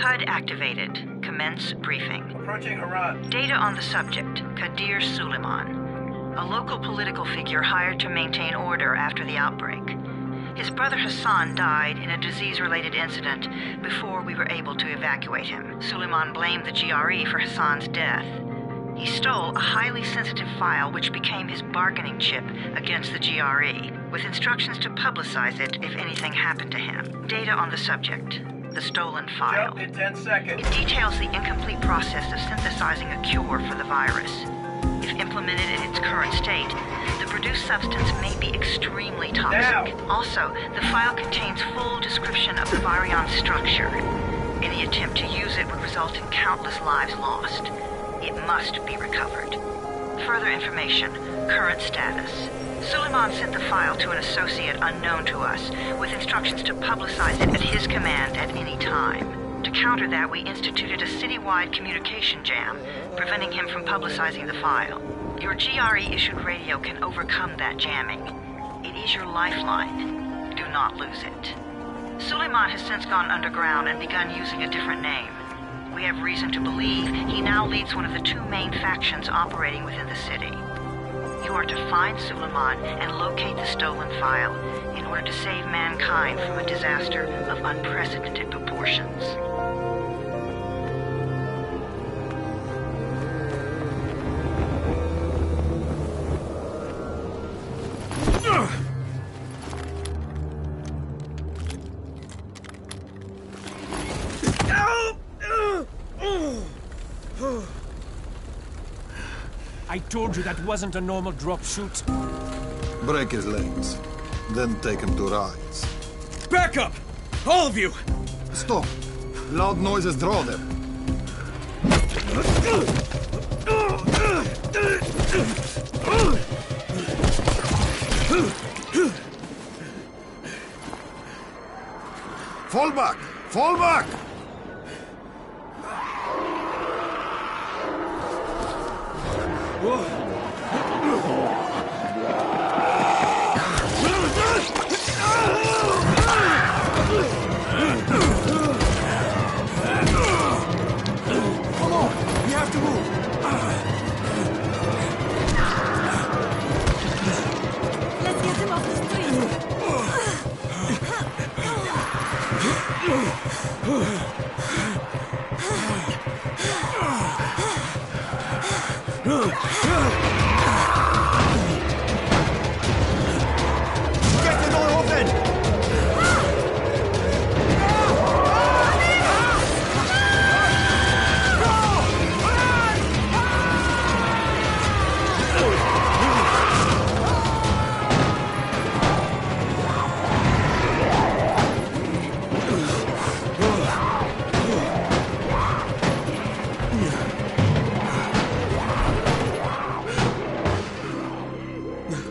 HUD activated. Commence briefing. Approaching Harad. Data on the subject, Kadir Suleiman. A local political figure hired to maintain order after the outbreak. His brother Hassan died in a disease-related incident before we were able to evacuate him. Suleiman blamed the GRE for Hassan's death. He stole a highly sensitive file which became his bargaining chip against the GRE, with instructions to publicize it if anything happened to him. Data on the subject, the stolen file. Jump in 10 seconds. It details the incomplete process of synthesizing a cure for the virus. If implemented in its current state, the produced substance may be extremely toxic. Now. Also, the file contains full description of the virion's structure. Any attempt to use it would result in countless lives lost. It must be recovered. Further information, current status. Suleiman sent the file to an associate unknown to us, with instructions to publicize it at his command at any time. To counter that, we instituted a citywide communication jam, preventing him from publicizing the file. Your GRE-issued radio can overcome that jamming. It is your lifeline. Do not lose it. Suleiman has since gone underground and begun using a different name. We have reason to believe he now leads one of the two main factions operating within the city. You are to find Suleiman and locate the stolen file in order to save mankind from a disaster of unprecedented proportions. I told you that wasn't a normal drop shoot. Break his legs, then take him to rides. Back up! All of you! Stop! Loud noises draw them. Fall back! Fall back! Come on! We have to move! Let's get him off the Get the door open!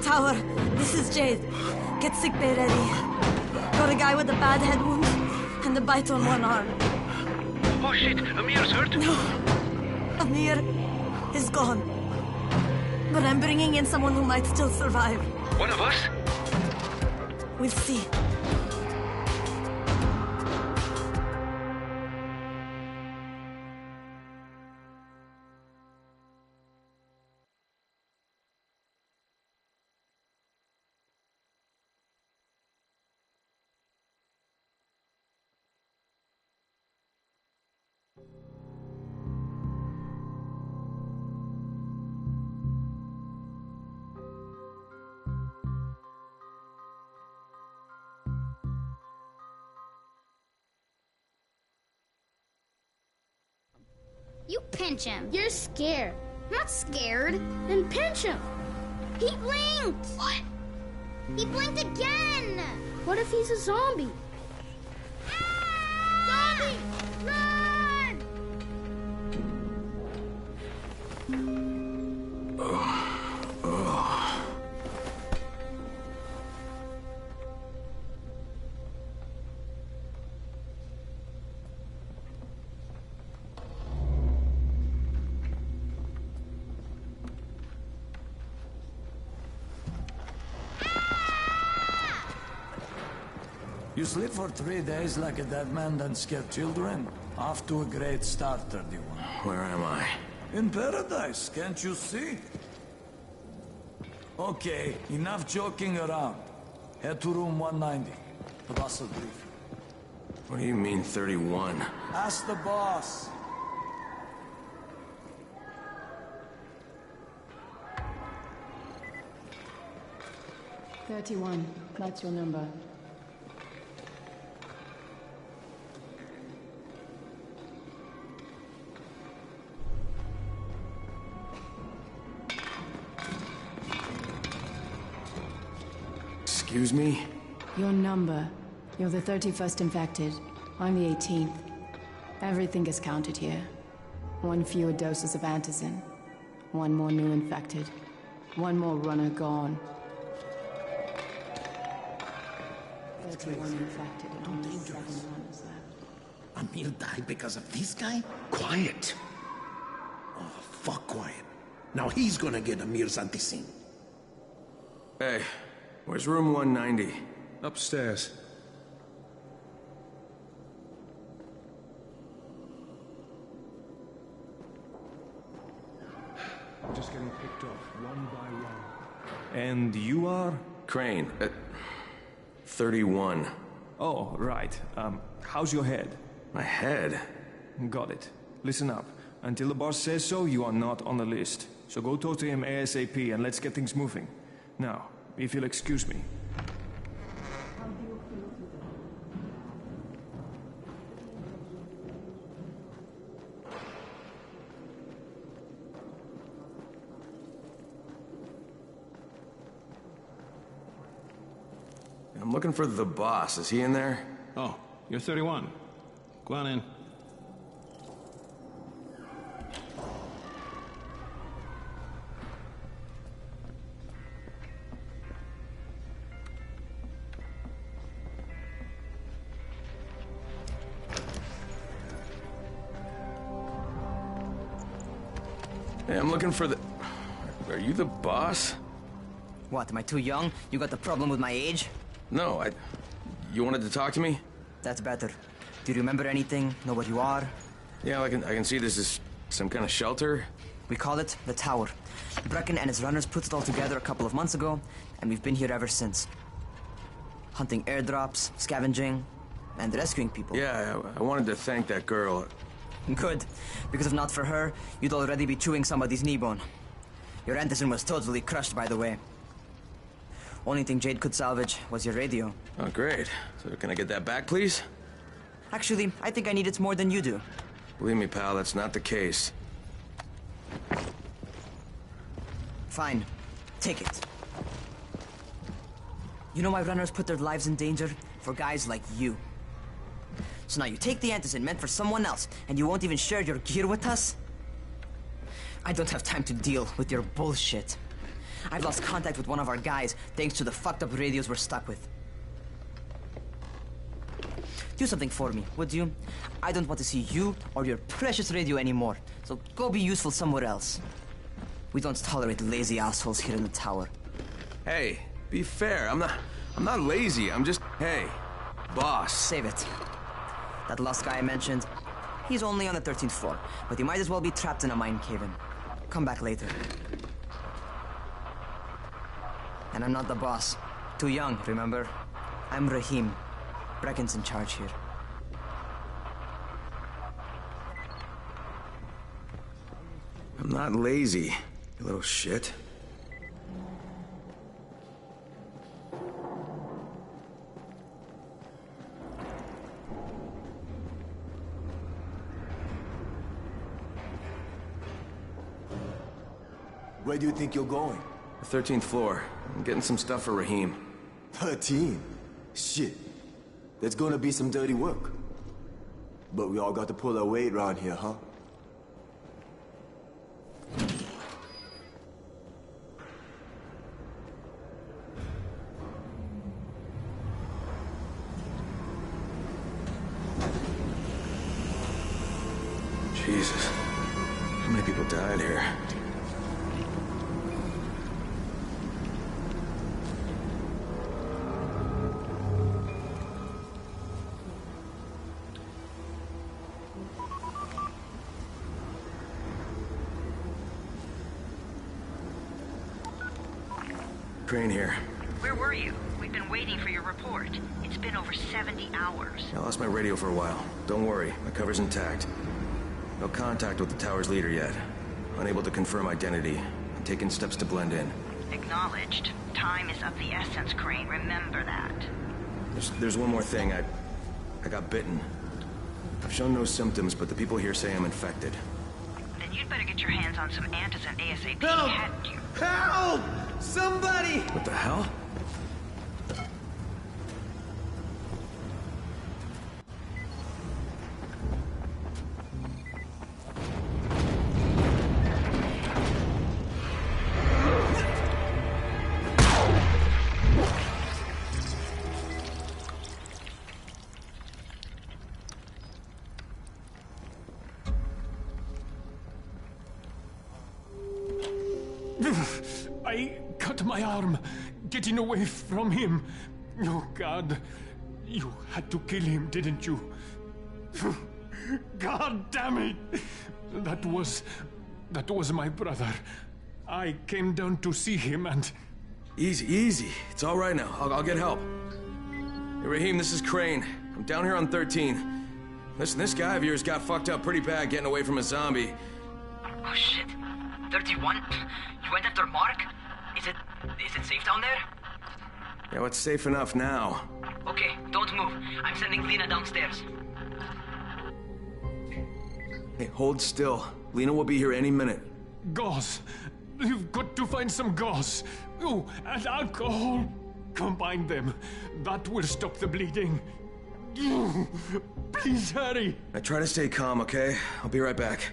Tower, this is Jade. Get sickbay ready. Got a guy with a bad head wound and a bite on one arm. Oh shit, Amir's hurt? No, Amir is gone. But I'm bringing in someone who might still survive. One of us? We'll see. You pinch him. You're scared. I'm not scared. Then pinch him. He blinked. What? He blinked again. What if he's a zombie? Ah! Zombie! Run! You sleep for 3 days like a dead man, then scare children? Off to a great start, 31. Where am I? In paradise, can't you see? Okay, enough joking around. Head to room 190. The boss will brief you. What do you mean, 31? Ask the boss. "31. That's your number." Excuse me? Your number. You're the 31st infected. I'm the 18th. Everything is counted here. 1 fewer doses of antizin. 1 more new infected. 1 more runner gone. 31 infected and only 7 runners left. Amir died because of this guy? Quiet. Oh, fuck quiet. Now he's gonna get Amir's anti-scene. Hey, where's room 190? Upstairs. I'm just getting picked off one by one. And you are? Crane. 31. Oh, right. How's your head? My head? Got it. Listen up. Until the boss says so, you are not on the list. So go talk to him ASAP and let's get things moving. Now, if you'll excuse me. I'm looking for the boss. Is he in there? Oh, you're 31. Go on in. Hey, I'm looking for the... Are you the boss? What, am I too young? You got the problem with my age? No, You wanted to talk to me? That's better. Do you remember anything? Know what you are? Yeah, I can see this is some kind of shelter. We call it the Tower. Brecken and his runners put it all together a couple of months ago, and we've been here ever since. Hunting airdrops, scavenging, and rescuing people. Yeah, I wanted to thank that girl. Good, because if not for her, you'd already be chewing somebody's knee bone. Your antizin was totally crushed, by the way. Only thing Jade could salvage was your radio. Oh, great. So can I get that back, please? Actually, I think I need it more than you do. Believe me, pal, that's not the case. Fine. Take it. You know why runners put their lives in danger? For guys like you. So now you take the antizin meant for someone else, and you won't even share your gear with us? I don't have time to deal with your bullshit. I've lost contact with one of our guys, thanks to the fucked up radios we're stuck with. Do something for me, would you? I don't want to see you or your precious radio anymore, so go be useful somewhere else. We don't tolerate lazy assholes here in the tower. Hey, be fair. I'm not lazy. I'm just... Hey, boss. Save it. That last guy I mentioned, he's only on the 13th floor, but he might as well be trapped in a mine cave-in. Come back later. And I'm not the boss. Too young, remember? I'm Rahim. Brecken's in charge here. I'm not lazy, you little shit. Where do you think you're going? The 13th floor. I'm getting some stuff for Rahim. 13? Shit. There's gonna be some dirty work. But we all got to pull our weight around here, huh? Jesus. How many people died here? Crane here. Where were you? We've been waiting for your report. It's been over 70 hours. I lost my radio for a while. Don't worry, my cover's intact. No contact with the tower's leader yet. Unable to confirm identity. I'm taking steps to blend in. Acknowledged. Time is of the essence, Crane. Remember that. There's one more thing. I got bitten. I've shown no symptoms, but the people here say I'm infected. Then you'd better get your hands on some antizin ASAP, Help! hadn't you? Help! Somebody! What the hell? I cut my arm, getting away from him. Oh, God. You had to kill him, didn't you? God damn it! That was my brother. I came down to see him and... Easy. It's all right now. I'll get help. Hey, Rahim, this is Crane. I'm down here on 13. Listen, this guy of yours got fucked up pretty bad getting away from a zombie. Oh, shit. 31? You went after Mark? Is it safe down there? Yeah, well, it's safe enough now. Okay, don't move. I'm sending Lena downstairs. Hey, hold still. Lena will be here any minute. Gauze. You've got to find some gauze. Oh, and alcohol. Combine them. That will stop the bleeding. Please hurry. I try to stay calm, okay? I'll be right back.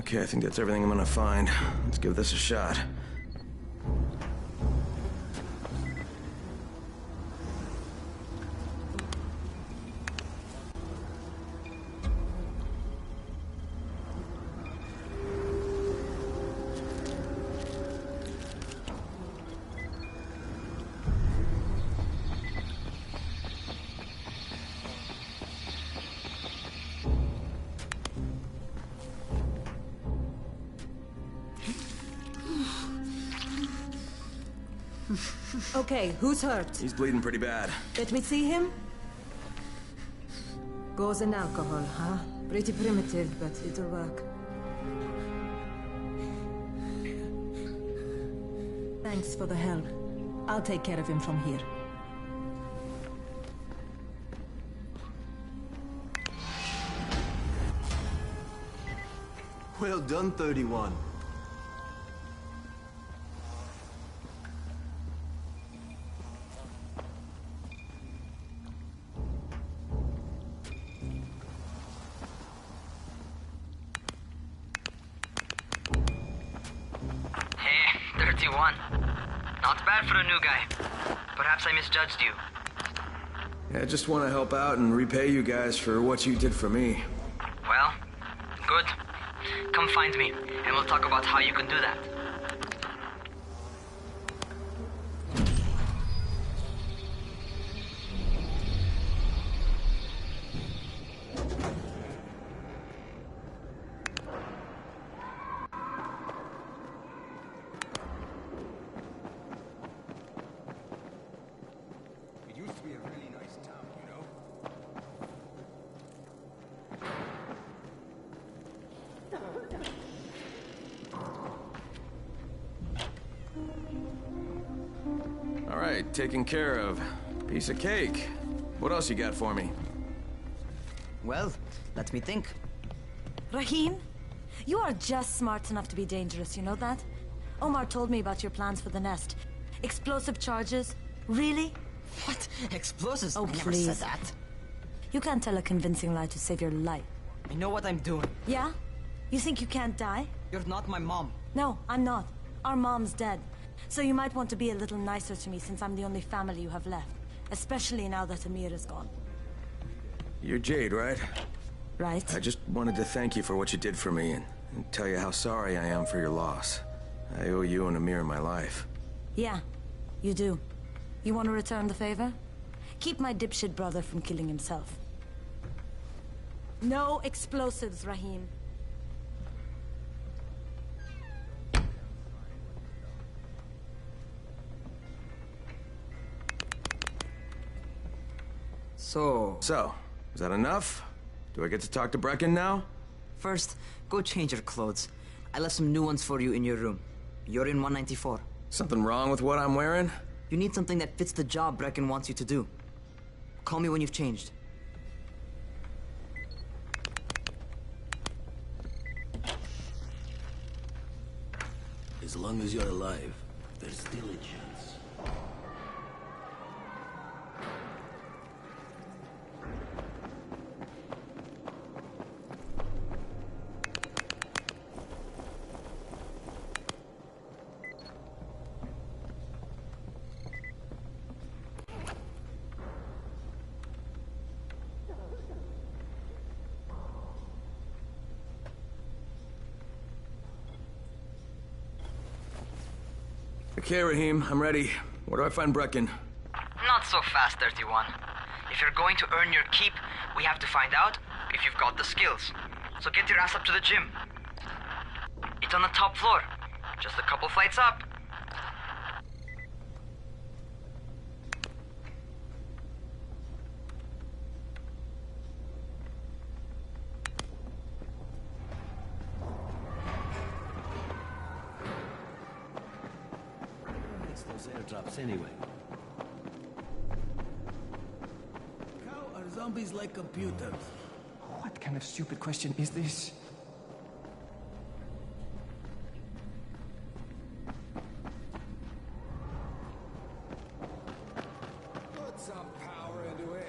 Okay, I think that's everything I'm gonna find. Let's give this a shot. Okay, who's hurt? He's bleeding pretty bad. Let me see him. Gauze and alcohol, huh? Pretty primitive, but it'll work. Thanks for the help. I'll take care of him from here. Well done, 31. Not bad for a new guy. Perhaps I misjudged you. Yeah, I just want to help out and repay you guys for what you did for me. Well, good. Come find me, and we'll talk about how you can do that. taken care of. Piece of cake. What else you got for me? Well, let me think. Rahim, you are just smart enough to be dangerous, you know that? Omar told me about your plans for the nest. Explosive charges? Really? What? Explosives? Oh, I never please. said that. You can't tell a convincing lie to save your life. I know what I'm doing. Yeah? You think you can't die? You're not my mom. No, I'm not. Our mom's dead. So you might want to be a little nicer to me since I'm the only family you have left. Especially now that Amir is gone. You're Jade, right? Right. I just wanted to thank you for what you did for me and tell you how sorry I am for your loss. I owe you and Amir my life. Yeah, you do. You want to return the favor? Keep my dipshit brother from killing himself. No explosives, Rahim. So, is that enough? Do I get to talk to Brecken now? First, go change your clothes. I left some new ones for you in your room. You're in 194. Something wrong with what I'm wearing? You need something that fits the job Brecken wants you to do. Call me when you've changed. As long as you're alive, there's still a chance. Okay, Rahim, I'm ready. Where do I find Brecken? Not so fast, 31. If you're going to earn your keep, we have to find out if you've got the skills. So get your ass up to the gym. It's on the top floor. Just a couple flights up. Those airdrops anyway. How are zombies like computers? What kind of stupid question is this? Put some power into it.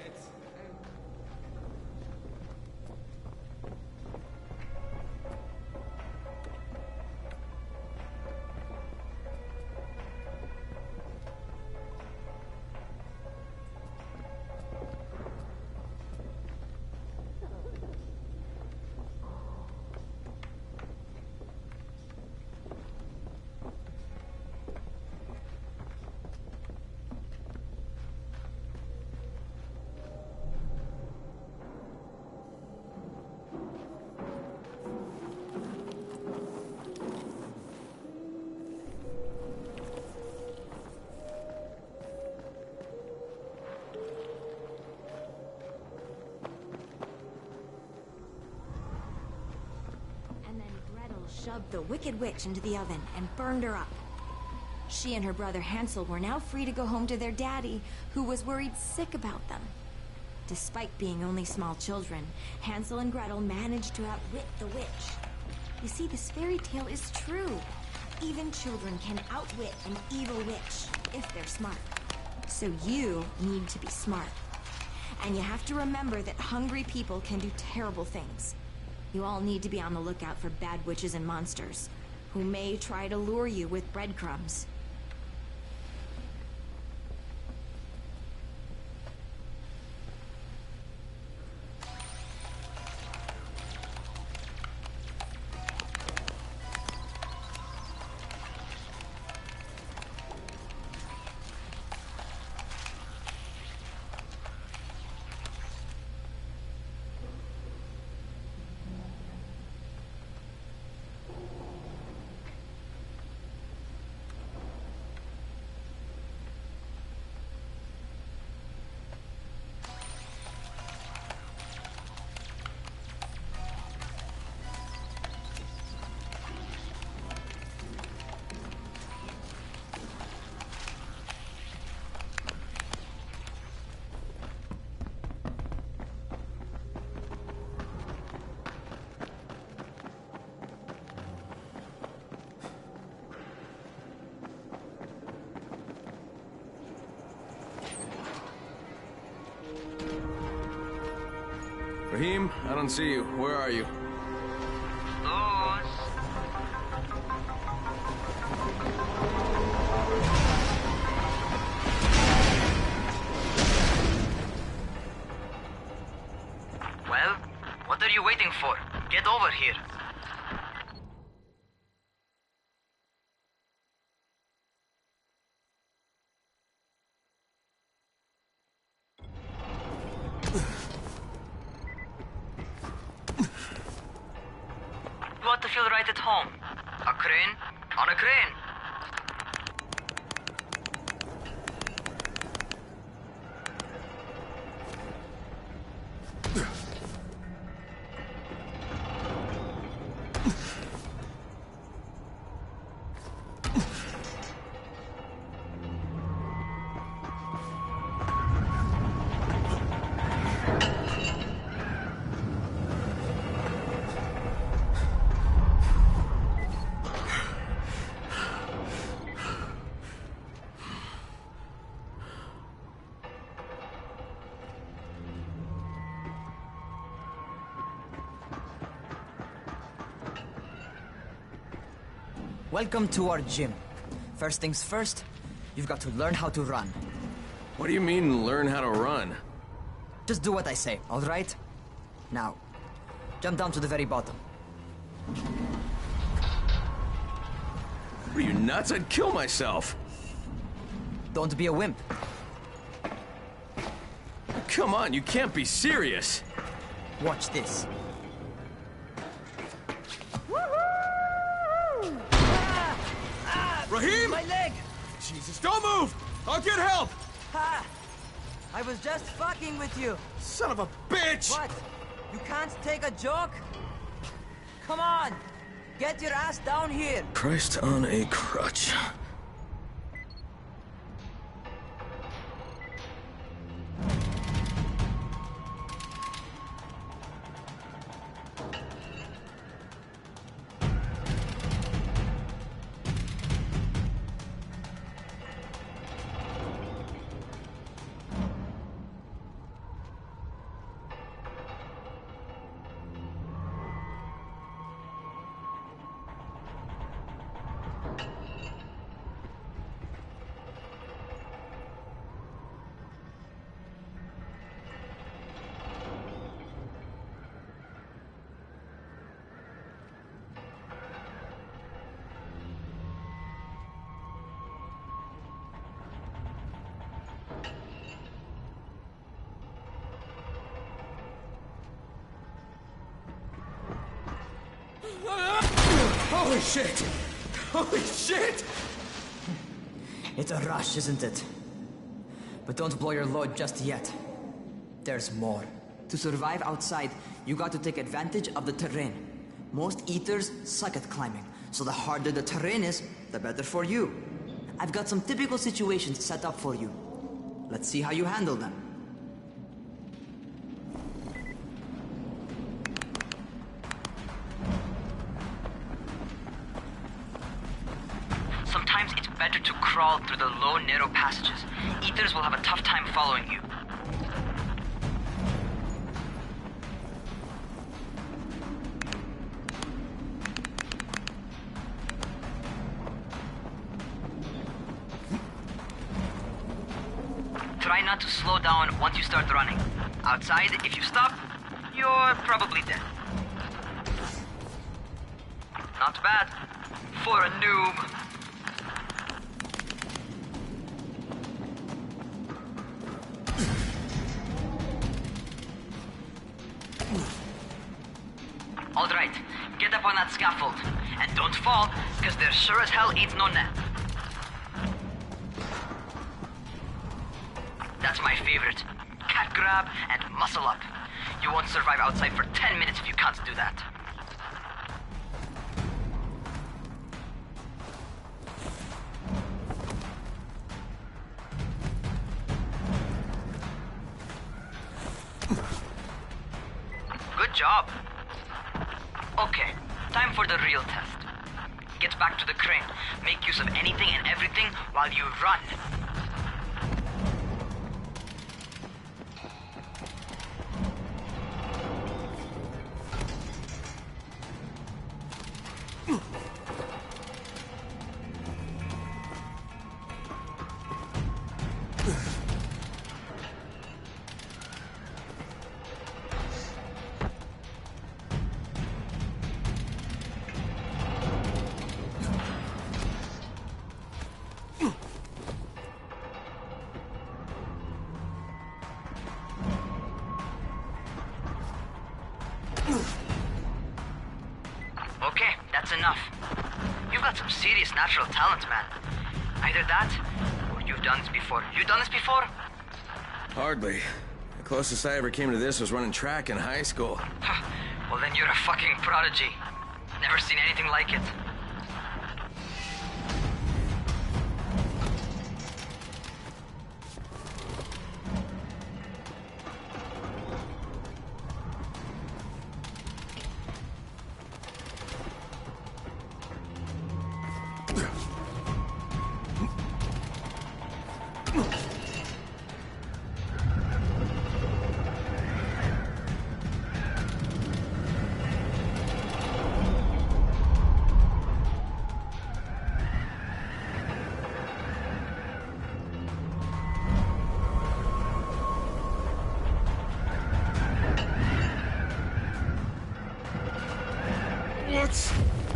Shoved the Wicked Witch into the oven and burned her up. She and her brother Hansel were now free to go home to their daddy, who was worried sick about them. Despite being only small children, Hansel and Gretel managed to outwit the witch. You see, this fairy tale is true. Even children can outwit an evil witch, if they're smart. So you need to be smart. And you have to remember that hungry people can do terrible things. You all need to be on the lookout for bad witches and monsters, who may try to lure you with breadcrumbs. Rahim, I don't see you. Where are you? Well, what are you waiting for? Get over here. You want to feel right at home. A crane on a crane. Welcome to our gym. First things first, you've got to learn how to run. What do you mean, learn how to run? Just do what I say, all right? Now, jump down to the very bottom. Are you nuts? I'd kill myself. Don't be a wimp. Come on, you can't be serious. Watch this. Rahim! My leg! Jesus, don't move! I'll get help! Ha! I was just fucking with you. Son of a bitch! What? You can't take a joke? Come on! Get your ass down here! Christ on a crutch. Holy shit! Holy shit! It's a rush, isn't it? But don't blow your load just yet. There's more. To survive outside, you got to take advantage of the terrain. Most eaters suck at climbing, so the harder the terrain is, the better for you. I've got some typical situations set up for you. Let's see how you handle them. Sometimes it's better to crawl through the low, narrow passages. Eaters will have a tough time following you. Try not to slow down once you start running. Outside, if you stop, you're probably dead. Not bad for a noob. All right, get up on that scaffold. And don't fall, because there sure as hell ain't no net. That's my favorite. Cat grab and muscle up. You won't survive outside for 10 minutes if you can't do that. Good job. Okay, time for the real test. Get back to the crane. Make use of anything and everything while you run. some serious natural talent, man. Either that, or you've done this before. You done this before? Hardly. The closest I ever came to this was running track in high school. Well, then you're a fucking prodigy. Never seen anything like it.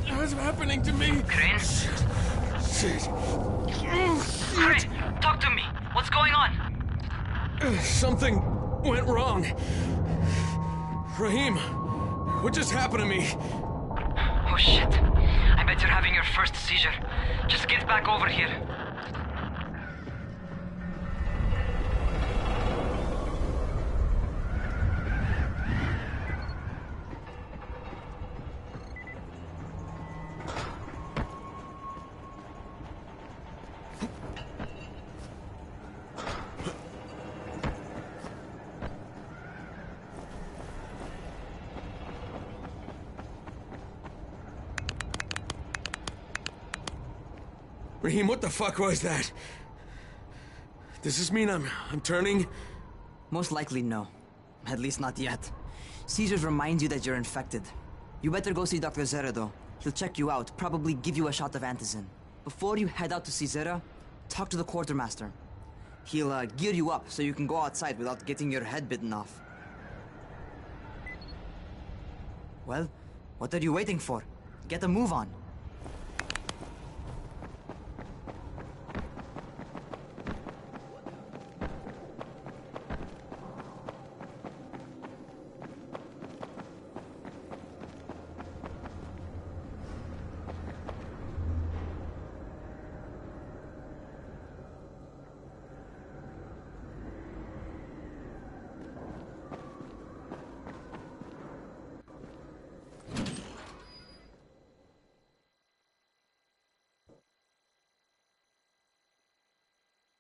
What's happening to me? Crane? Shit. Crane, talk to me. What's going on? Something went wrong. Rahim, what just happened to me? Oh shit. I bet you're having your first seizure. Just get back over here. Rahim, what the fuck was that? Does this mean I'm turning? Most likely no. At least not yet. Seizures remind you that you're infected. You better go see Dr. Zere though. He'll check you out, probably give you a shot of antizin. Before you head out to see Zere, talk to the quartermaster. He'll gear you up so you can go outside without getting your head bitten off. Well, what are you waiting for? Get a move on.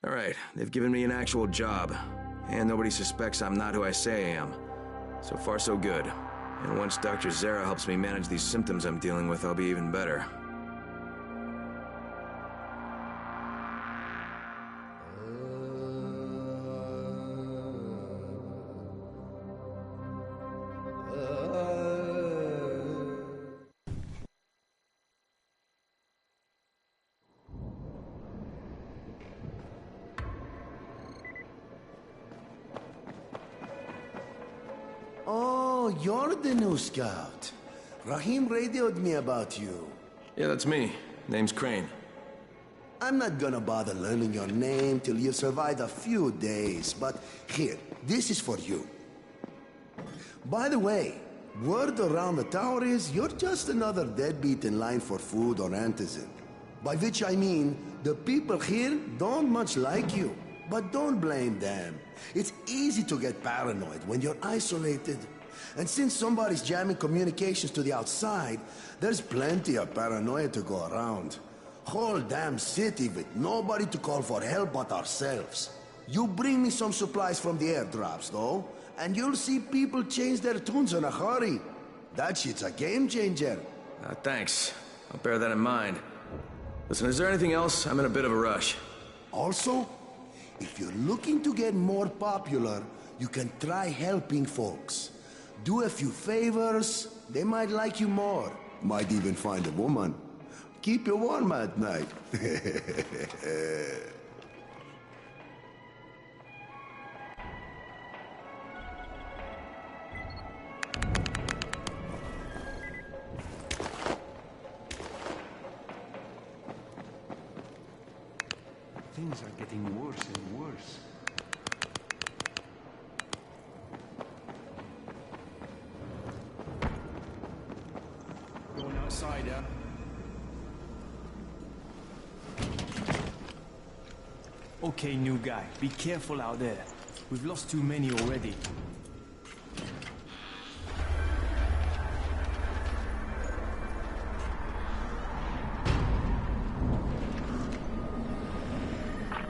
All right, they've given me an actual job, and nobody suspects I'm not who I say I am. So far, so good. And once Dr. Zere helps me manage these symptoms I'm dealing with, I'll be even better. Oh, you're the new scout. Rahim radioed me about you. Yeah, that's me. Name's Crane. I'm not gonna bother learning your name till you've survived a few days, but here, this is for you. By the way, word around the tower is you're just another deadbeat in line for food or antizin. By which I mean, the people here don't much like you. But don't blame them. It's easy to get paranoid when you're isolated. And since somebody's jamming communications to the outside, there's plenty of paranoia to go around. Whole damn city with nobody to call for help but ourselves. You bring me some supplies from the airdrops, though, and you'll see people change their tunes in a hurry. That shit's a game changer. Thanks. I'll bear that in mind. Listen, is there anything else? I'm in a bit of a rush. Also, if you're looking to get more popular, you can try helping folks. Do a few favors, they might like you more. Might even find a woman. Keep you warm at night. Things are getting worse and worse. Going outside, yeah? Okay, new guy, be careful out there. We've lost too many already.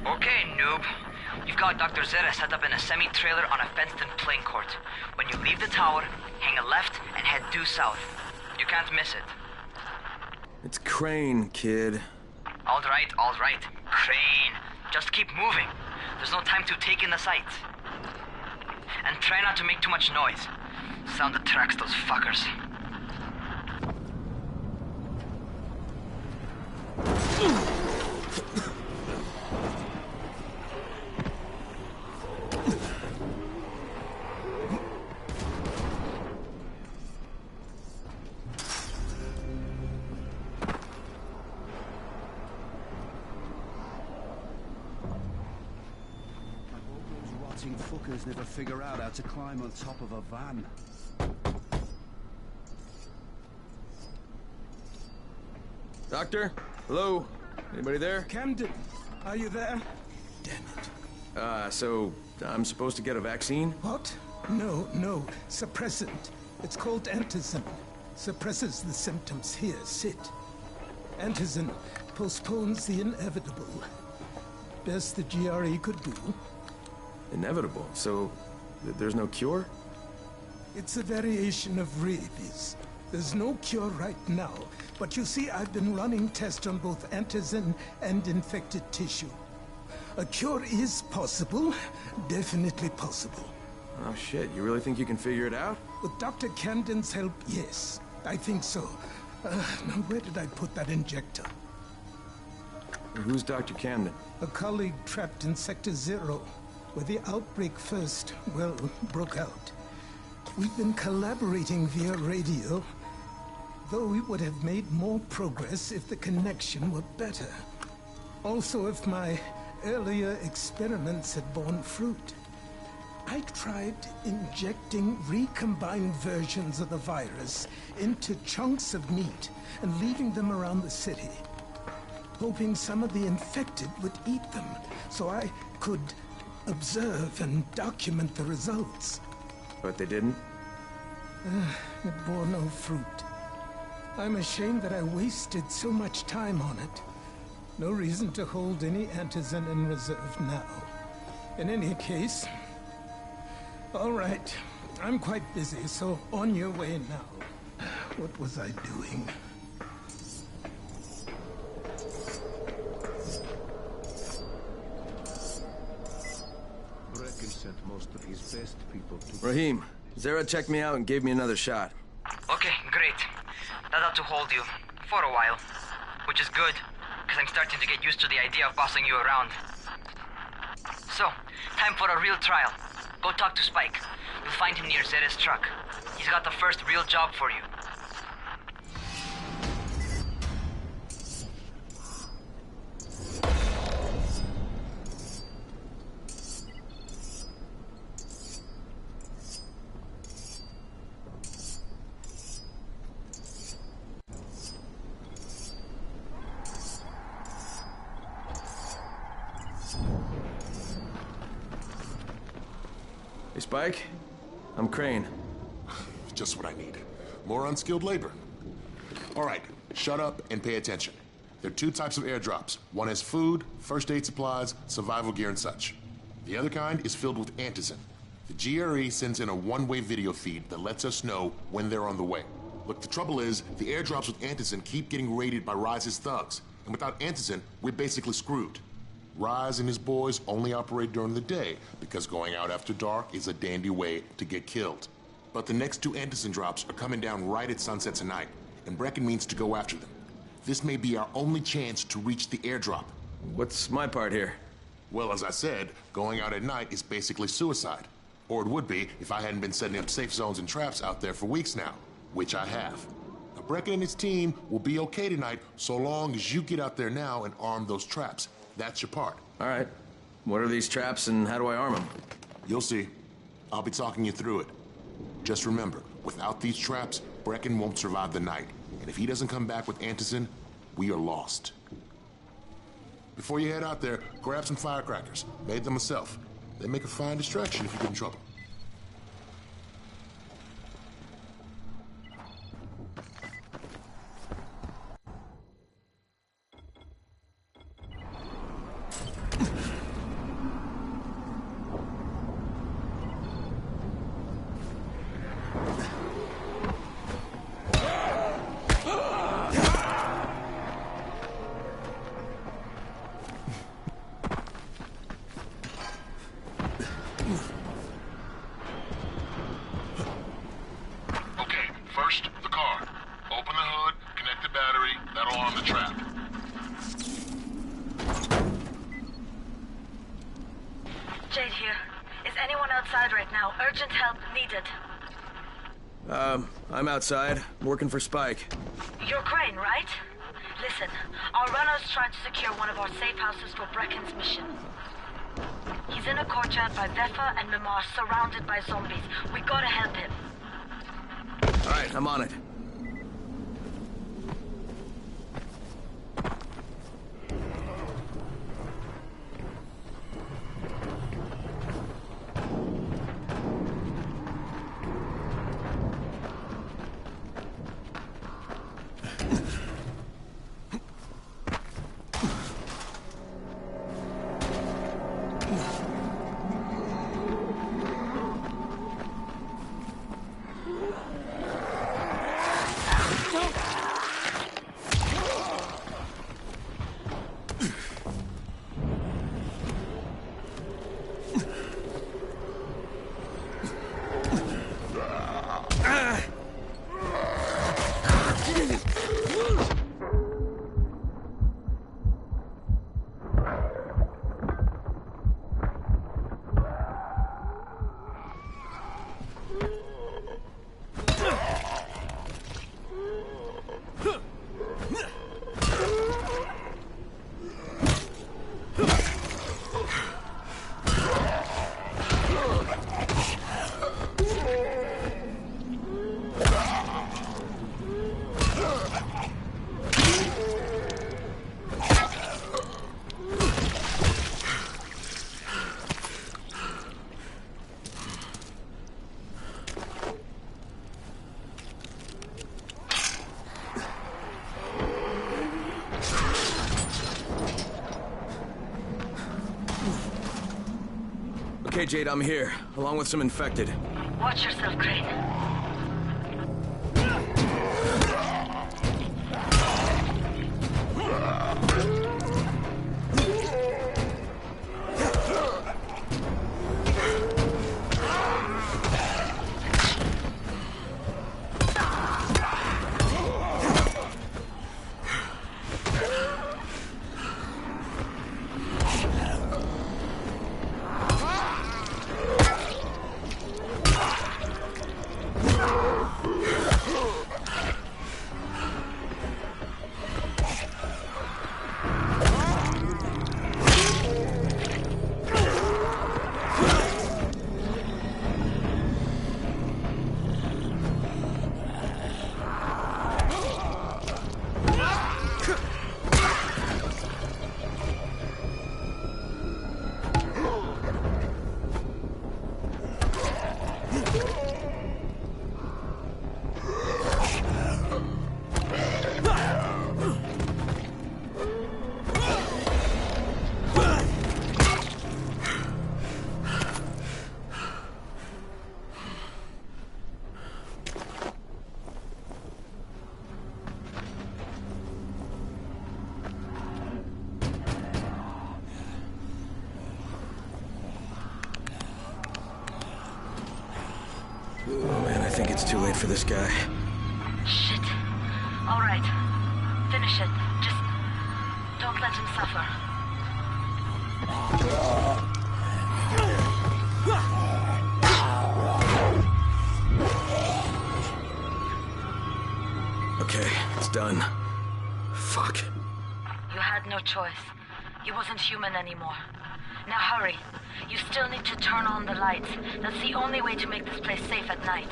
Okay, noob. You've got Dr. Zere set up in a semi-trailer on a fenced-in playing court. When you leave the tower, hang a left and head due south. You can't miss it. It's Crane, kid. All right. Crane. Just keep moving. There's no time to take in the sights. And try not to make too much noise. Sound attracts those fuckers. Fuckers never figure out how to climb on top of a van. Doctor? Hello? Anybody there? Camden, are you there? So I'm supposed to get a vaccine? What? No. Suppressant. It's called Antizin. Suppresses the symptoms. Here, sit. Antizin postpones the inevitable. Best the GRE could do. Inevitable? So there's no cure? It's a variation of rabies. There's no cure right now, but you see, I've been running tests on both antizin and infected tissue. A cure is possible, definitely possible. Oh shit, you really think you can figure it out? With Dr. Camden's help, yes. I think so. Now where did I put that injector? Who's Dr. Camden? A colleague trapped in Sector 0, where the outbreak first, well, broke out. We've been collaborating via radio, though we would have made more progress if the connection were better. Also, if my earlier experiments had borne fruit. I tried injecting recombined versions of the virus into chunks of meat and leaving them around the city, hoping some of the infected would eat them so I could observe and document the results. But they didn't? It bore no fruit. I'm ashamed that I wasted so much time on it. No reason to hold any antizin in reserve now. In any case, all right. I'm quite busy, so on your way now. What was I doing? Brecken sent most of his best people to... Rahim, Zere checked me out and gave me another shot. Okay, great. That ought to hold you. For a while. Which is good, because I'm starting to get used to the idea of bossing you around. So, time for a real trial. Go talk to Spike. You'll find him near Zere's truck. He's got the first real job for you. Hey, Spike. I'm Crane. Just what I need. More unskilled labor. All right, shut up and pay attention. There are two types of airdrops. One has food, first aid supplies, survival gear, and such. The other kind is filled with antizin. The GRE sends in a one-way video feed that lets us know when they're on the way. Look, the trouble is, the airdrops with antizin keep getting raided by Rise's thugs. And without antizin, we're basically screwed. Rise and his boys only operate during the day because going out after dark is a dandy way to get killed. But the next two antizin drops are coming down right at sunset tonight, and Brecken means to go after them. This may be our only chance to reach the airdrop. What's my part here? Well, as I said, going out at night is basically suicide. Or it would be if I hadn't been setting up safe zones and traps out there for weeks now, which I have. Now, Brecken and his team will be okay tonight so long as you get out there now and arm those traps. That's your part. All right. What are these traps and how do I arm them? You'll see. I'll be talking you through it. Just remember, without these traps, Brecken won't survive the night. And if he doesn't come back with antizin, we are lost. Before you head out there, grab some firecrackers. Made them myself. They make a fine distraction if you get in trouble. First, the car. Open the hood, connect the battery, that'll arm the trap. Jade here. Is anyone outside right now? Urgent help needed. I'm outside, working for Spike. You're Crane, right? Listen, our runner's trying to secure one of our safe houses for Brecken's mission. He's in a courtyard by Vefa and Mimar, surrounded by zombies. We gotta help him. All right, I'm on it. Okay, Jade, I'm here, along with some infected. Watch yourself, Crane. Oh man, I think it's too late for this guy. Shit. All right. Finish it. Just don't let him suffer. Okay, it's done. Fuck. You had no choice. He wasn't human anymore. Now hurry. You still need to turn on the lights. That's the only way to make this place safe at night.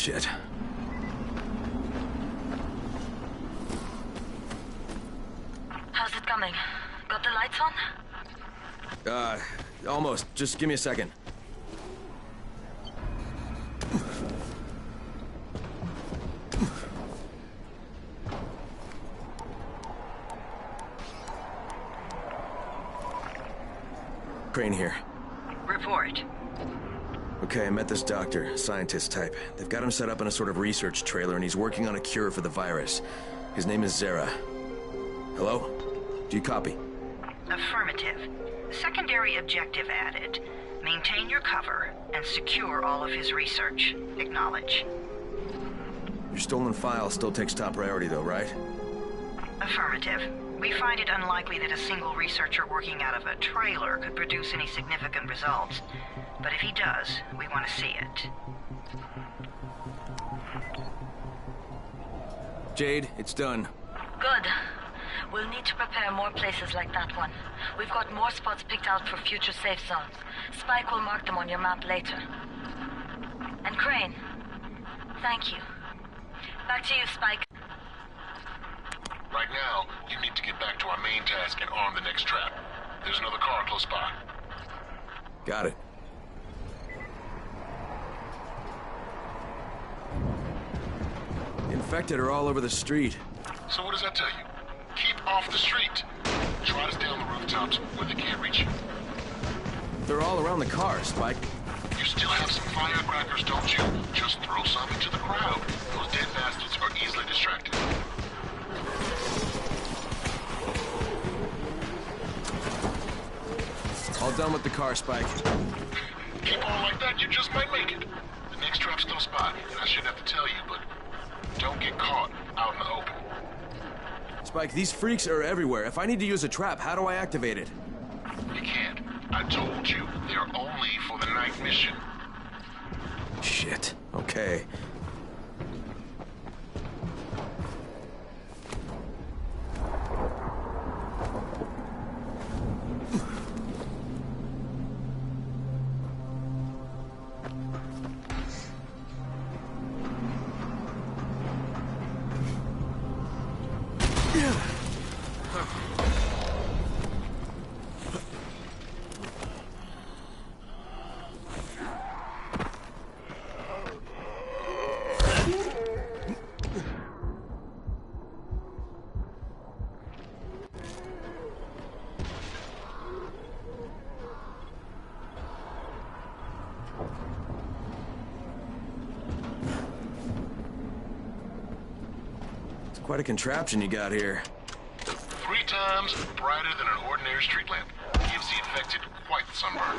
Shit. How's it coming? Got the lights on? Almost. Just give me a second. Crane here. Report. Okay, I met this doctor, scientist type. They've got him set up in a sort of research trailer, and he's working on a cure for the virus. His name is Zere. Hello? Do you copy? Affirmative. Secondary objective added. Maintain your cover and secure all of his research. Acknowledge. Your stolen file still takes top priority, though, right? Affirmative. We find it unlikely that a single researcher working out of a trailer could produce any significant results. But if he does, we want to see it. Jade, it's done. Good. We'll need to prepare more places like that one. We've got more spots picked out for future safe zones. Spike will mark them on your map later. And Crane, thank you. Back to you, Spike. Right now, you need to get back to our main task and arm the next trap. There's another car close by. Got it. Infected are all over the street. So what does that tell you? Keep off the street. Try to stay on the rooftops where they can't reach you. They're all around the car, Spike. You still have some firecrackers, don't you? Just throw some into the crowd. Those dead bastards are easily distracted. All done with the car, Spike. Keep on like that, you just might make it. The next trap's close by, and I shouldn't have to tell you, but don't get caught out in the open. Spike, these freaks are everywhere. If I need to use a trap, how do I activate it? You can't. I told you, they're only for the night mission. Shit. Okay. Quite a contraption you got here. 3 times brighter than an ordinary street lamp. Gives the infected quite the sunburn.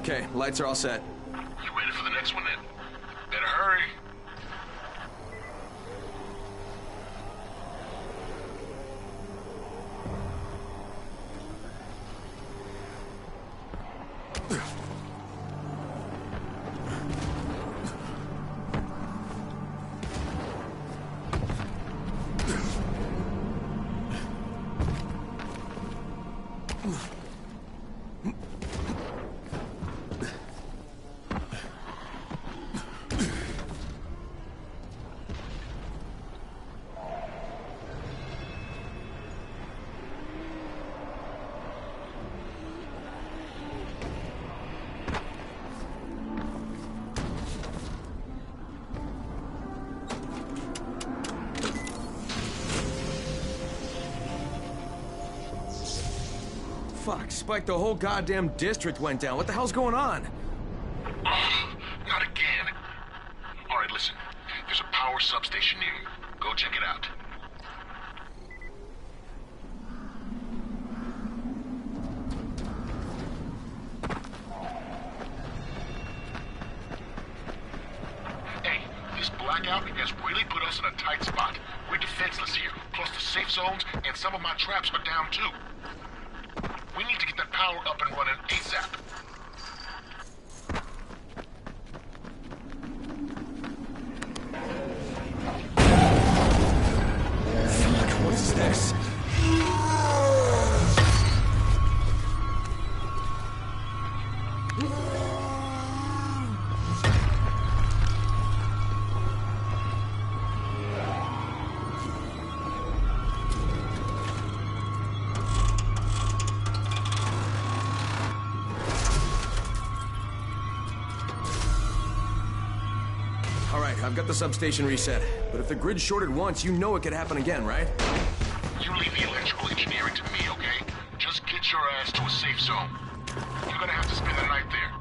Okay, lights are all set. You ready for the next one then? Better hurry. Fuck, Spike, the whole goddamn district went down. What the hell's going on? power substation near you. Go check it out. Hey, this blackout has really put us in a tight spot. We're defenseless here. Plus the safe zones and some of my traps are down too. We need to get that power up and running ASAP. What's this? All right, I've got the substation reset. But if the grid shorted once, you know it could happen again, right? You leave the electrical engineering to me, okay? Just get your ass to a safe zone. You're gonna have to spend the night there.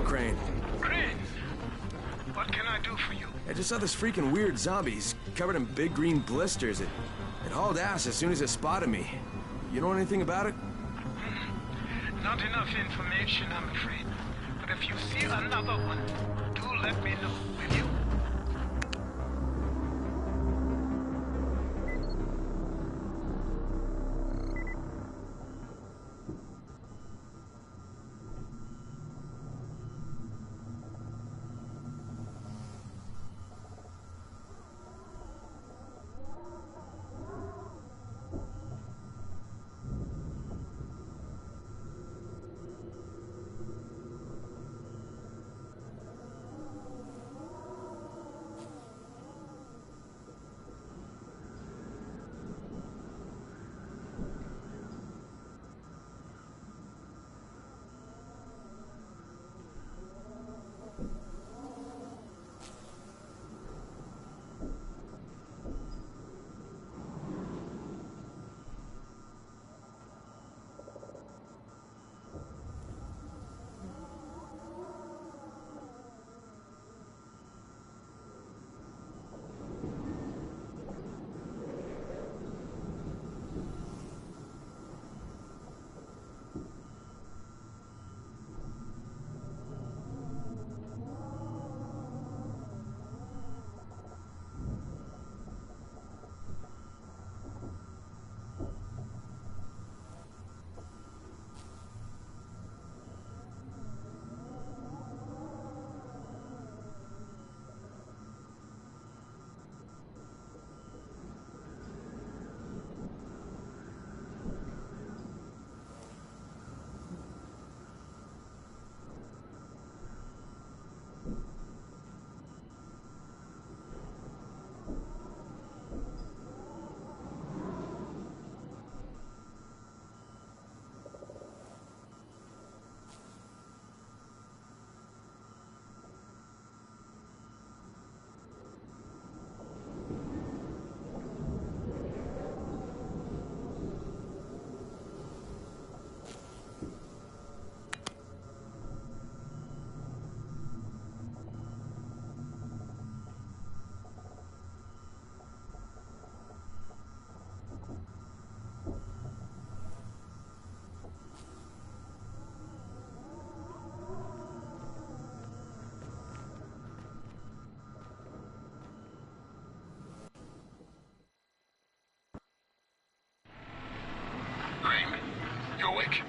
Crane. Crane? What can I do for you? I just saw this freaking weird zombie. He's covered in big green blisters. It hauled ass as soon as it spotted me. You know anything about it? Not enough information, I'm afraid. But if you see another one, do let me know, will you? You awake?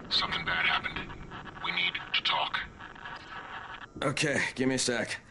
Something bad happened. We need to talk. Okay, give me a sec.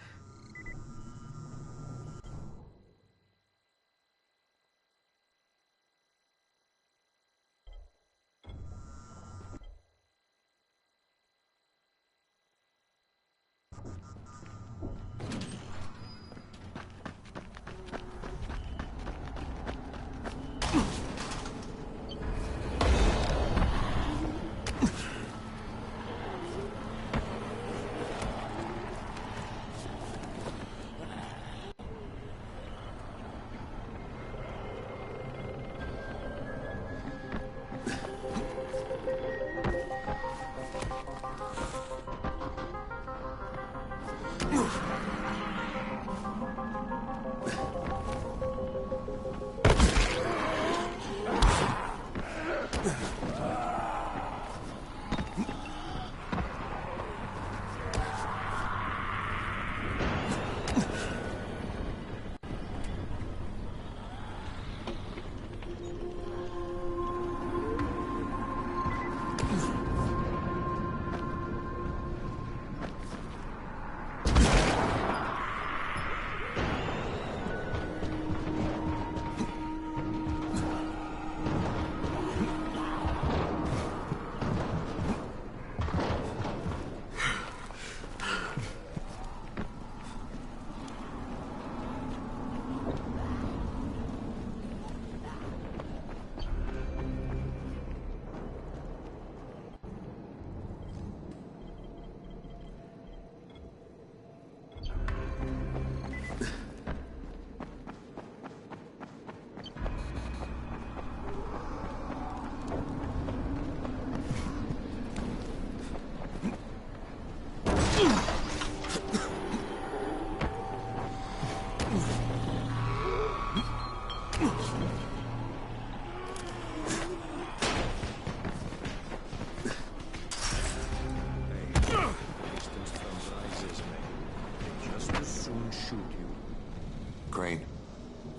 Crane,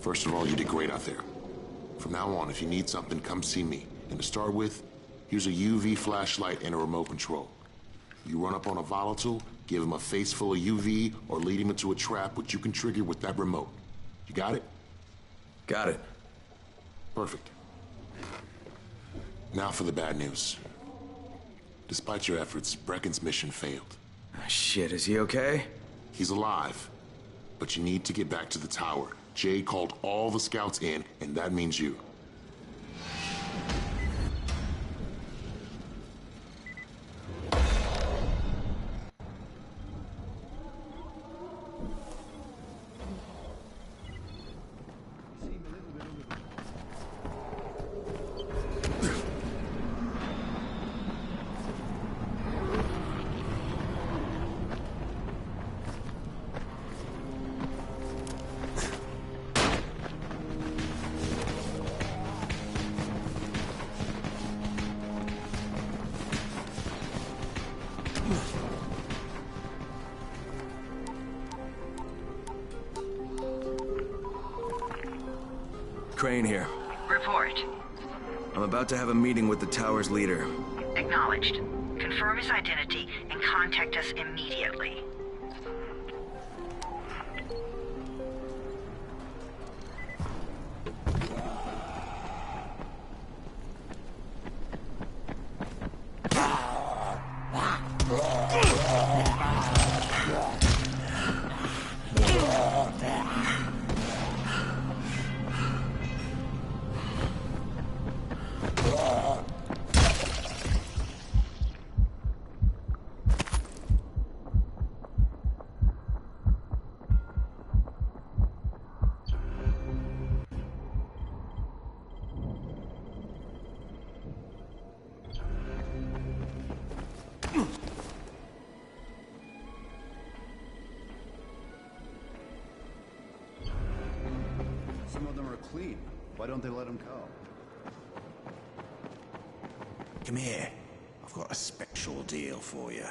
first of all, you did great out there. From now on, if you need something, come see me. And to start with, here's a UV flashlight and a remote control. You run up on a volatile, give him a face full of UV, or lead him into a trap which you can trigger with that remote. You got it? Got it. Perfect. Now for the bad news. Despite your efforts, Brecken's mission failed. Shit, is he okay? He's alive. But you need to get back to the tower. Jay called all the scouts in, and that means you. Crane here. Report. I'm about to have a meeting with the tower's leader. Acknowledged. Confirm his identity and contact us immediately. Some of them are clean. Why don't they let them go? Come here. I've got a special deal for you.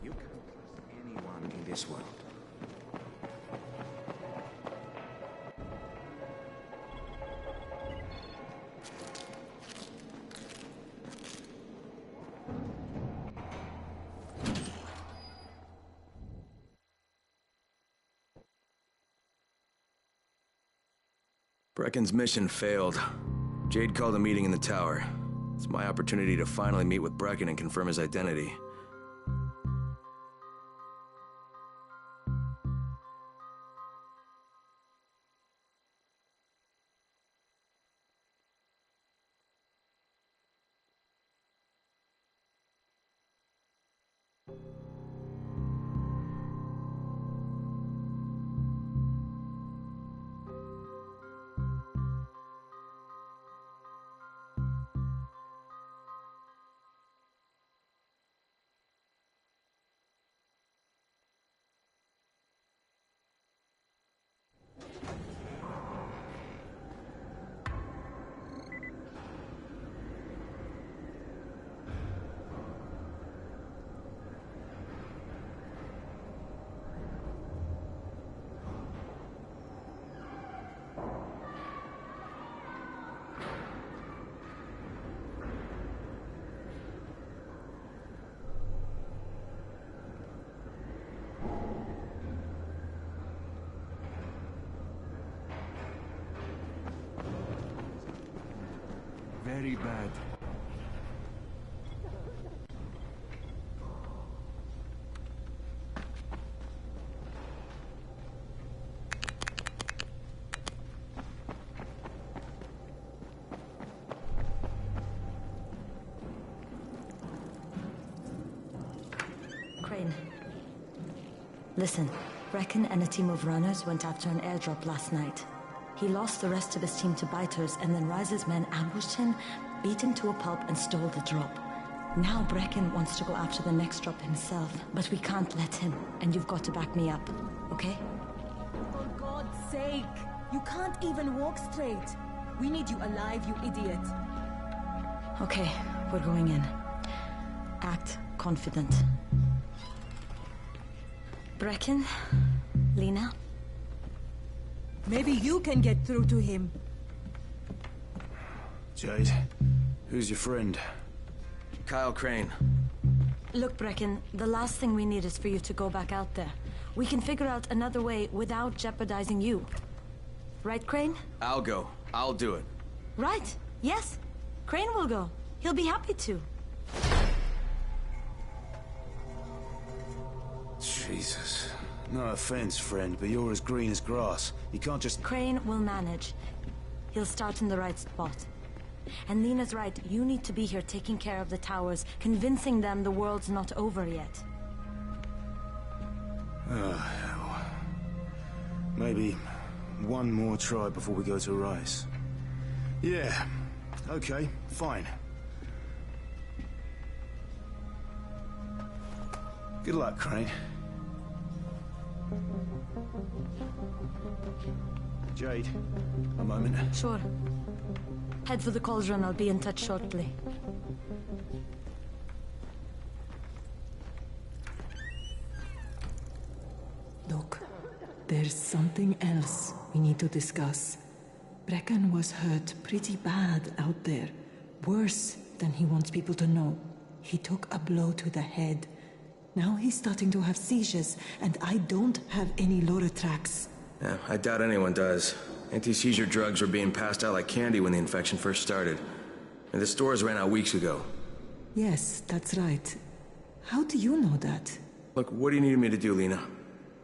You can't trust anyone in this world. Brecken's mission failed. Jade called a meeting in the tower. It's my opportunity to finally meet with Brecken and confirm his identity. Very bad. Crane. Listen, Brecken and a team of runners went after an airdrop last night. He lost the rest of his team to biters, and then Rise's men ambushed him, beat him to a pulp, and stole the drop. Now Brecken wants to go after the next drop himself, but we can't let him, and you've got to back me up, okay? For God's sake! You can't even walk straight! We need you alive, you idiot! Okay, we're going in. Act confident. Brecken? Lena? Maybe you can get through to him. Jade, who's your friend? Kyle Crane. Look, Brecken, the last thing we need is for you to go back out there. We can figure out another way without jeopardizing you. Right, Crane? I'll go. I'll do it. Right. Yes. Crane will go. He'll be happy to. Jesus. No offense, friend, but you're as green as grass. You can't just... Crane will manage. He'll start in the right spot. And Lena's right, you need to be here taking care of the towers, convincing them the world's not over yet. Oh, hell. Maybe one more try before we go to Rise. Yeah, okay, fine. Good luck, Crane. Jade, a moment. Sure. Head for the cauldron. I'll be in touch shortly. Look, there's something else we need to discuss. Brecken was hurt pretty bad out there. Worse than he wants people to know. He took a blow to the head. Now he's starting to have seizures, and I don't have any Loratrax. Yeah, I doubt anyone does. Anti-seizure drugs were being passed out like candy when the infection first started. And the stores ran out weeks ago. Yes, that's right. How do you know that? Look, what do you need me to do, Lena?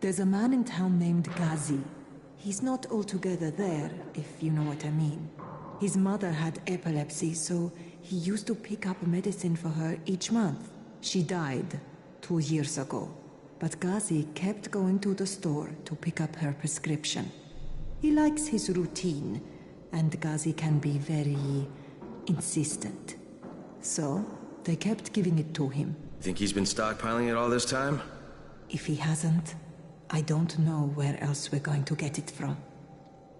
There's a man in town named Gazi. He's not altogether there, if you know what I mean. His mother had epilepsy, so he used to pick up medicine for her each month. She died 2 years ago, but Gazi kept going to the store to pick up her prescription. He likes his routine, and Gazi can be very insistent. So, they kept giving it to him. Think he's been stockpiling it all this time? If he hasn't, I don't know where else we're going to get it from.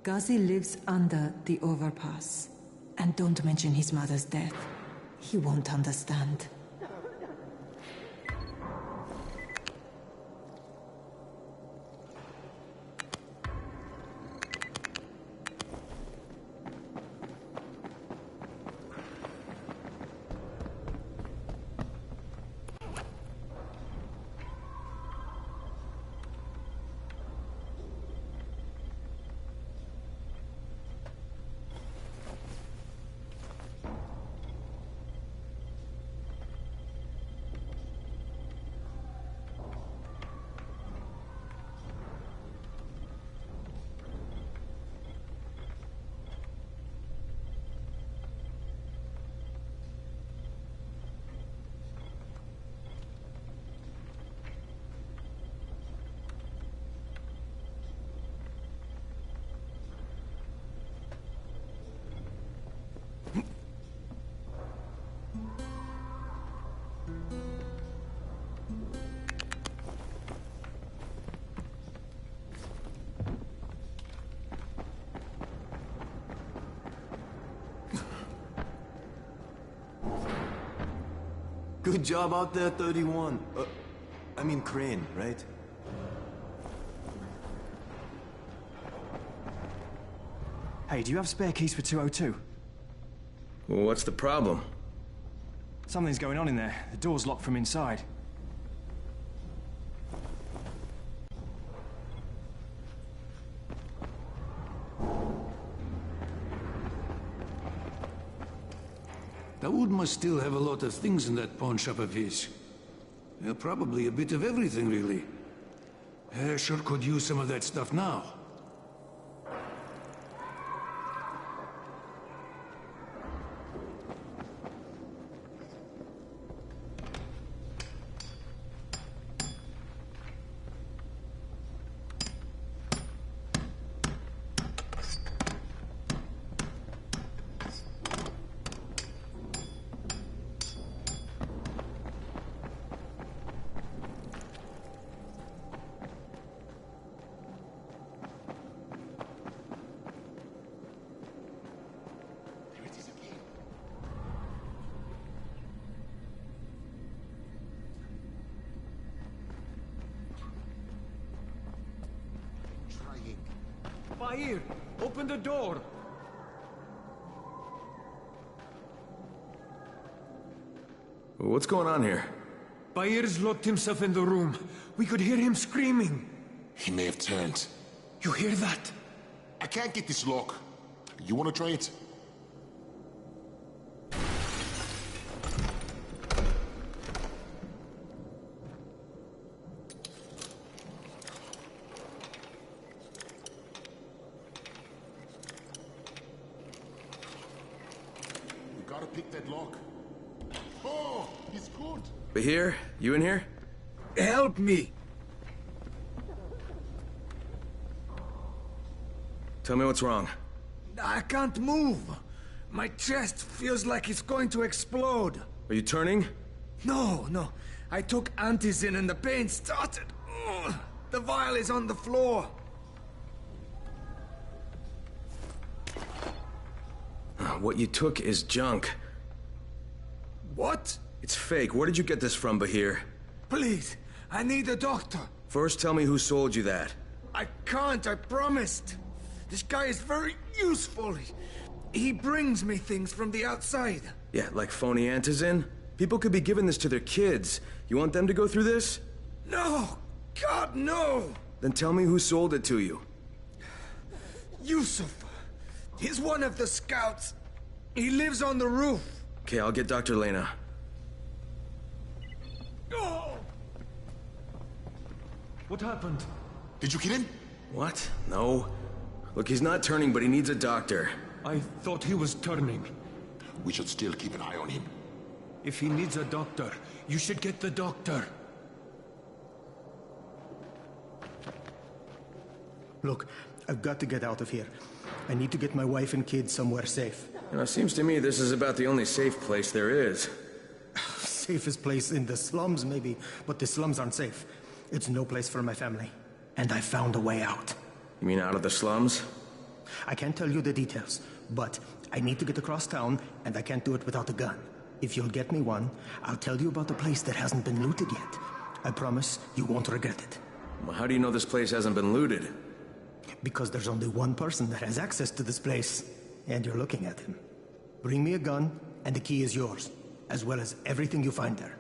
Gazi lives under the overpass. And don't mention his mother's death. He won't understand. Good job out there, 31. I mean Crane, right? Hey, do you have spare keys for 202? Well, what's the problem? Something's going on in there. The door's locked from inside. Daoud must still have a lot of things in that pawn shop of his. Well, probably a bit of everything, really. Sure could use some of that stuff now. Bahir, open the door! What's going on here? Bahir's locked himself in the room. We could hear him screaming. He may have turned. You hear that? I can't get this lock. You want to try it? We gotta pick that lock. Oh, he's good. Bahir, you in here? Help me! Tell me what's wrong. I can't move. My chest feels like it's going to explode. Are you turning? No. I took Antizin and the pain started. Ugh. The vial is on the floor. What you took is junk. What? It's fake. Where did you get this from, Bahir? Please, I need a doctor. First, tell me who sold you that. I can't, I promised. This guy is very useful. He brings me things from the outside. Yeah, like phony Antizin? People could be giving this to their kids. You want them to go through this? No! God, no! Then tell me who sold it to you. Yusuf. He's one of the scouts. He lives on the roof. Okay, I'll get Dr. Lena. Oh! What happened? Did you get him? What? No. Look, he's not turning, but he needs a doctor. I thought he was turning. We should still keep an eye on him. If he needs a doctor, you should get the doctor. Look, I've got to get out of here. I need to get my wife and kids somewhere safe. You know, it seems to me this is about the only safe place there is. Safest place in the slums, maybe, but the slums aren't safe. It's no place for my family. And I found a way out. You mean out of the slums? I can't tell you the details, but I need to get across town, and I can't do it without a gun. If you'll get me one, I'll tell you about a place that hasn't been looted yet. I promise you won't regret it. Well, how do you know this place hasn't been looted? Because there's only one person that has access to this place, and you're looking at him. Bring me a gun, and the key is yours, as well as everything you find there.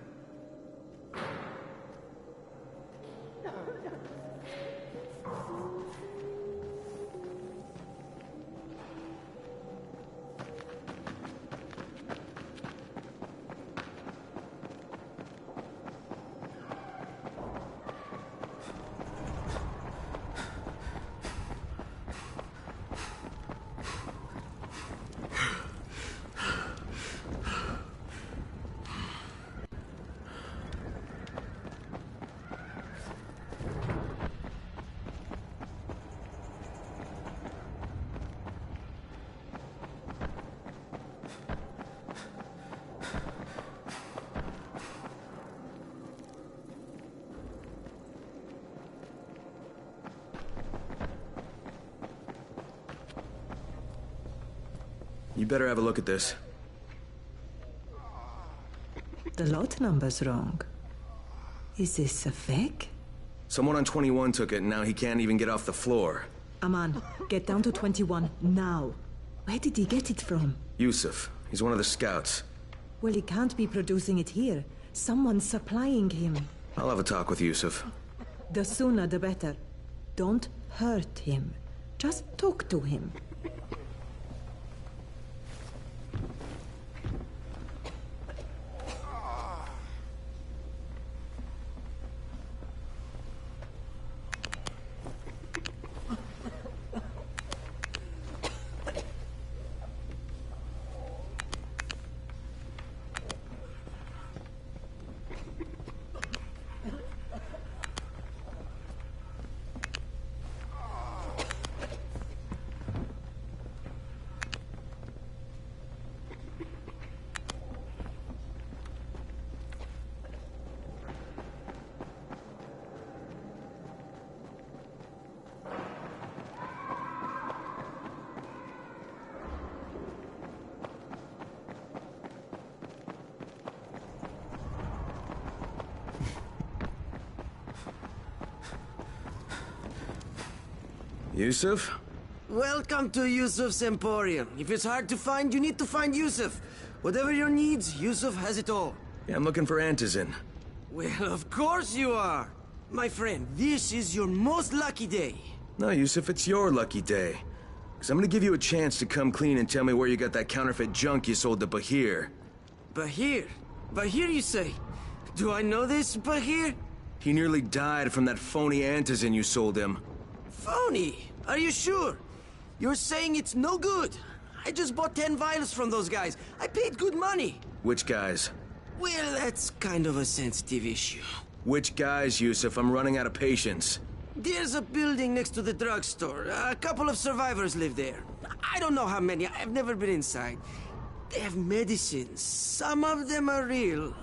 You better have a look at this. The lot number's wrong. Is this a fake? Someone on 21 took it, and now he can't even get off the floor. Aman, get down to 21, now. Where did he get it from? Yusuf. He's one of the scouts. Well, he can't be producing it here. Someone's supplying him. I'll have a talk with Yusuf. The sooner the better. Don't hurt him. Just talk to him. Yusuf? Welcome to Yusuf's Emporium. If it's hard to find, you need to find Yusuf. Whatever your needs, Yusuf has it all. Yeah, I'm looking for Antizin. Well, of course you are. My friend, this is your most lucky day. No, Yusuf, it's your lucky day. Because I'm gonna give you a chance to come clean and tell me where you got that counterfeit junk you sold to Bahir. Bahir? Bahir, you say? Do I know this, Bahir? He nearly died from that phony Antizin you sold him. Phony? Are you sure? You're saying it's no good? I just bought 10 vials from those guys. I paid good money. Which guys? Well, that's kind of a sensitive issue. Which guys, Yusuf? I'm running out of patience. There's a building next to the drugstore. A couple of survivors live there. I don't know how many. I've never been inside. They have medicines. Some of them are real.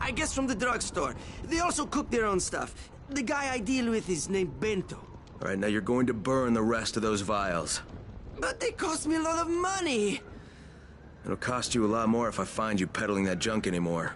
I guess from the drugstore. They also cook their own stuff. The guy I deal with is named Bento. All right, now you're going to burn the rest of those vials. But they cost me a lot of money. It'll cost you a lot more if I find you peddling that junk anymore.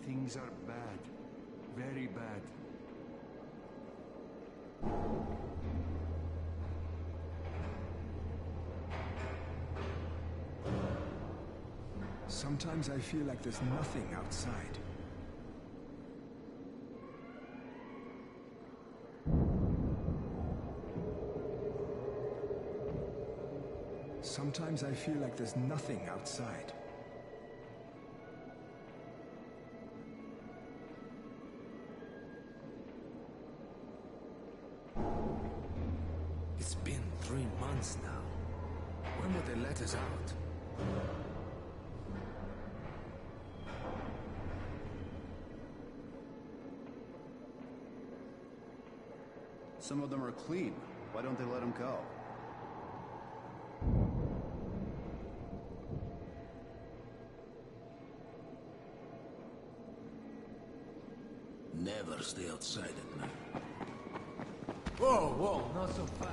Things are bad. Very bad. Sometimes I feel like there's nothing outside. Sometimes I feel like there's nothing outside. It's been 3 months now. When will they let us out? Some of them are clean. Why don't they let them go? Never stay outside at night. Whoa, whoa, not so fast.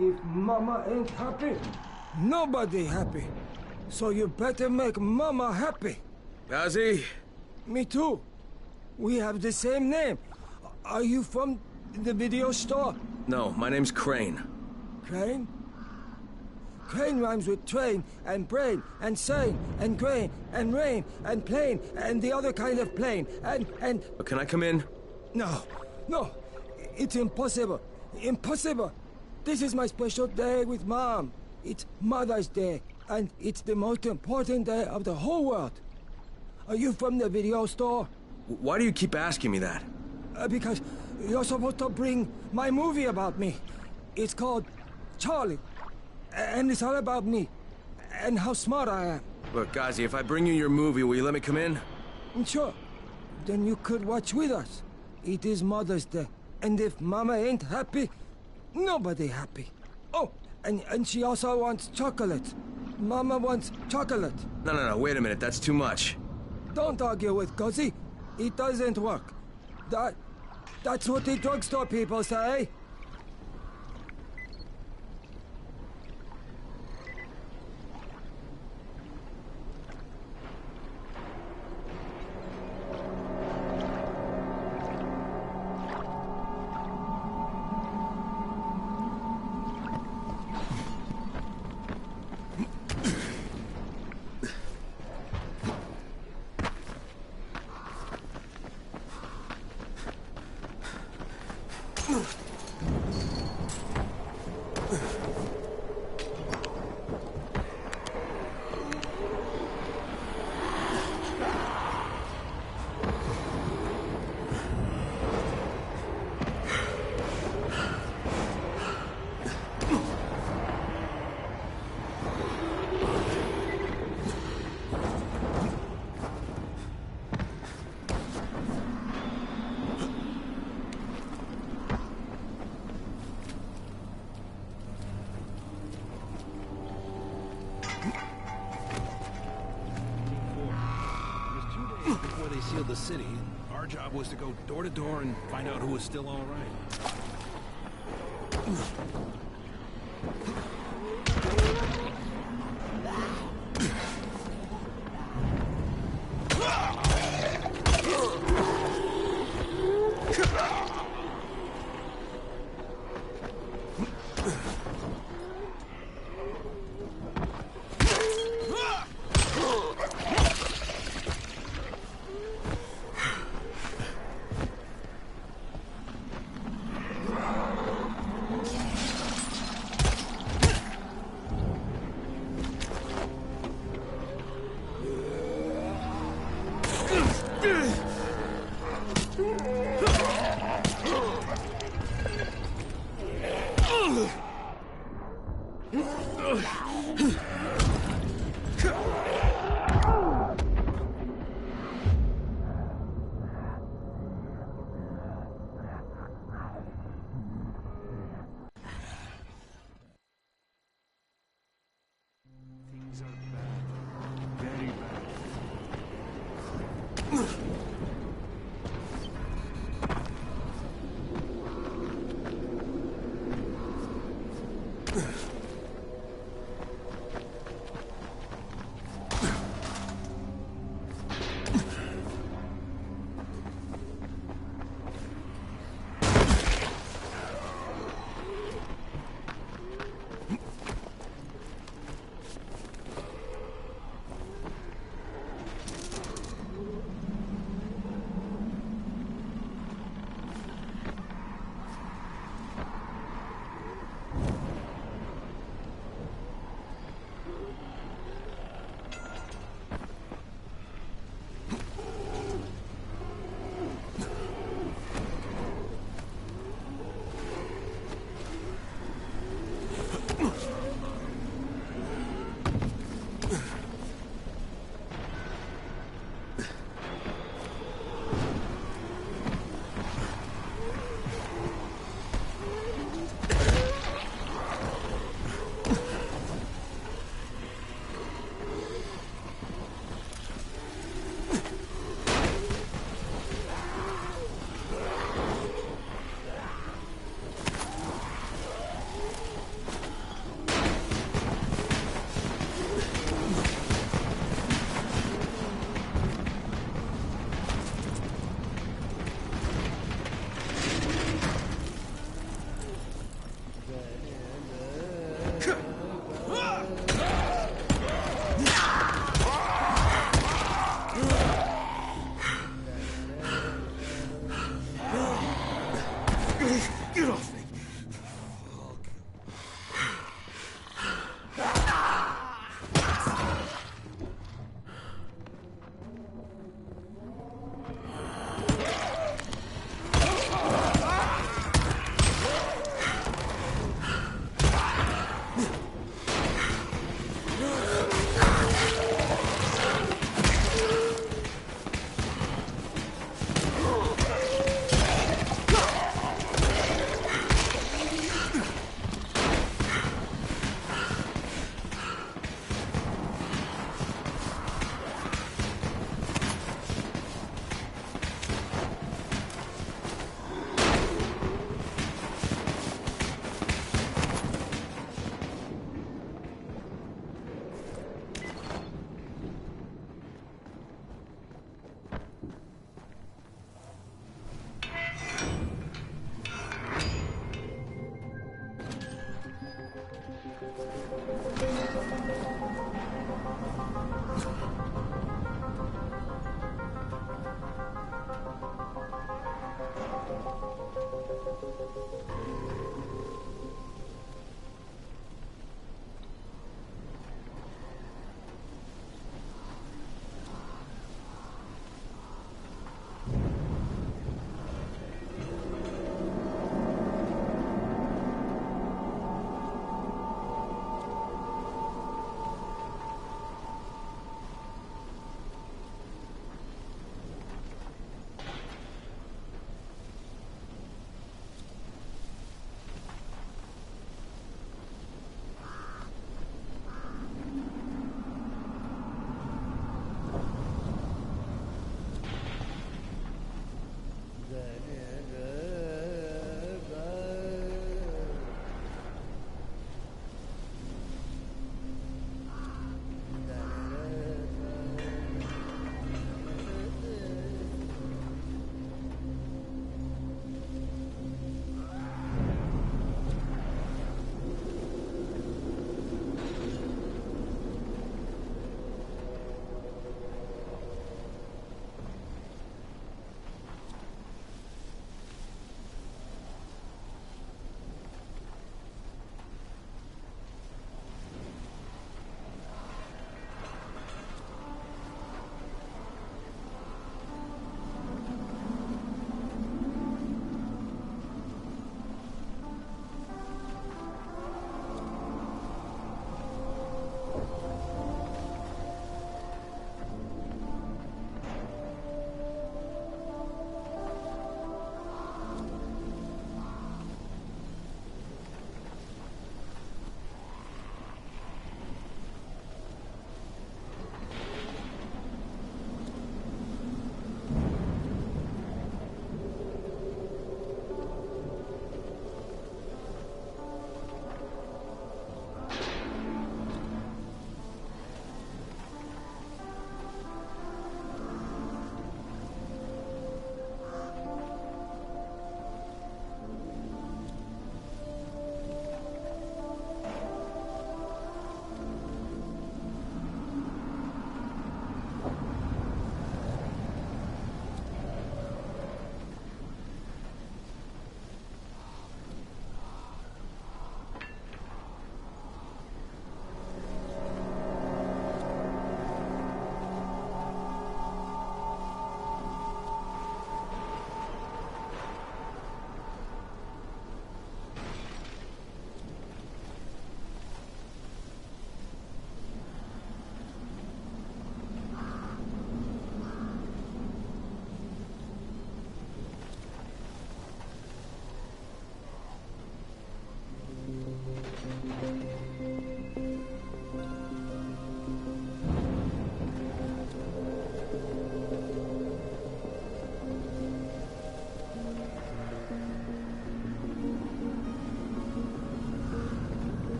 If Mama ain't happy, nobody happy. So you better make Mama happy. Gazi? Me too. We have the same name. Are you from the video store? No, my name's Crane. Crane? Crane rhymes with train, and brain, and sane, and grain, and rain, and plane, and the other kind of plane, and... Can I come in? No, no. It's impossible. Impossible. This is my special day with Mom. It's Mother's Day. and it's the most important day of the whole world. Are you from the video store? Why do you keep asking me that? Because you're supposed to bring my movie about me. It's called Charlie. And it's all about me. And how smart I am. Look, Ghazi, if I bring you your movie, will you let me come in? Sure. Then you could watch with us. It is Mother's Day. And if Mama ain't happy, nobody happy. Oh, and she also wants chocolate. Mama wants chocolate. No, wait a minute, that's too much. Don't argue with Ghazi. It doesn't work. That's what the drugstore people say. Sealed the city. Our job was to go door to door and find out who was still all right.